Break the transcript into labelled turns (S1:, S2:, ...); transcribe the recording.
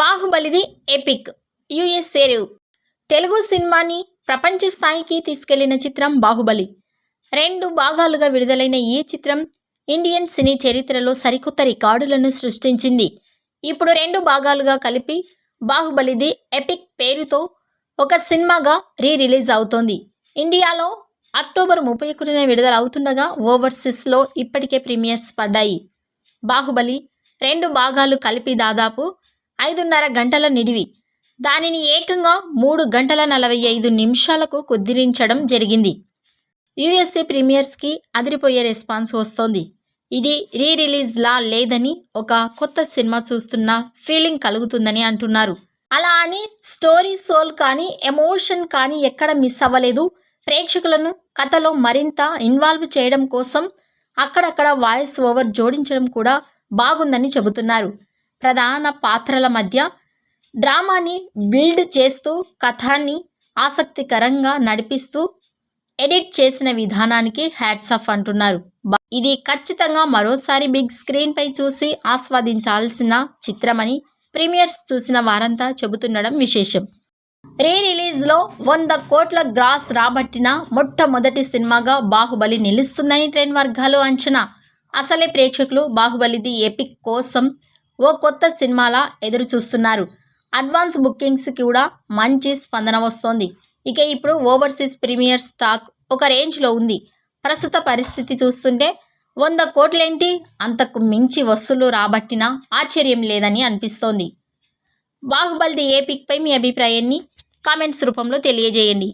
S1: బాహుబలిది epic US సేరు తెలుగు సినిమాని ప్రపంచ స్థాయికి తీసుకెళ్లిన చిత్రం బాహుబలి. 2 భాగాలుగా విడుదలైన ఈ చిత్రం ఇండియన్ సినీ చరిత్రలో సరికొత్త రికార్డులను సృష్టించింది. ఇప్పుడు 2 భాగాలుగా కలిపి బాహుబలిది ఎపిక్ పేరుతో ఒక సినిమాగా రిలీజ్ అవుతోంది. ఇండియాలో అక్టోబర్ 31న విడుదల అవుతుండగా ఓవర్సీస్లో ఇప్పటికే ప్రీమియర్స్ పడ్డాయి. బాహుబలి 2 భాగాలు కలిపి దాదాపు 5.5 గంటల నిడివి. దానిని ఏకంగా 3 గంటల 45 నిమిషాలకు కుదించడం జరిగింది. యూఎస్ఏ ప్రీమియర్స్కి అదిరిపోయే రెస్పాన్స్ వస్తోంది. ఇది రిలీజ్లా లేదని, ఒక కొత్త సినిమా చూస్తున్న ఫీలింగ్ కలుగుతుందని అంటున్నారు. అలా అని స్టోరీ సోల్ కానీ, ఎమోషన్ కానీ ఎక్కడ మిస్ అవ్వలేదు. ప్రేక్షకులను కథలో మరింత ఇన్వాల్వ్ చేయడం కోసం అక్కడక్కడ వాయిస్ ఓవర్ జోడించడం కూడా బాగుందని చెబుతున్నారు. ప్రధాన పాత్రల మధ్య డ్రామాని బిల్డ్ చేస్తూ, కథాన్ని ఆసక్తికరంగా నడిపిస్తూ ఎడిట్ చేసిన విధానానికి హ్యాట్స్ ఆఫ్ అంటున్నారు. ఇది ఖచ్చితంగా మరోసారి బిగ్ స్క్రీన్ పై చూసి ఆస్వాదించాల్సిన చిత్రమని ప్రీమియర్స్ చూసిన వారంతా చెబుతుండడం విశేషం. రిలీజ్లో 100 కోట్ల గ్రాస్ రాబట్టిన మొట్టమొదటి సినిమాగా బాహుబలి నిలుస్తుందని ట్రెండ్ వర్గాలు అంచనా. అసలే ప్రేక్షకులు బాహుబలిది ఎపిక్ కోసం ఓ కొత్త సినిమాలా ఎదురు చూస్తున్నారు. అడ్వాన్స్ బుకింగ్స్ కూడా మంచి స్పందన వస్తోంది. ఇక ఇప్పుడు ఓవర్సీస్ ప్రీమియర్ స్టాక్ ఒక రేంజ్లో ఉంది. ప్రస్తుత పరిస్థితి చూస్తుంటే 100 కోట్లేంటి, అంతకు మించి వసూలు రాబట్టినా ఆశ్చర్యం లేదని అనిపిస్తోంది. బాహుబలిది ఎపిక్ పై మీ అభిప్రాయాన్ని కామెంట్స్ రూపంలో తెలియజేయండి.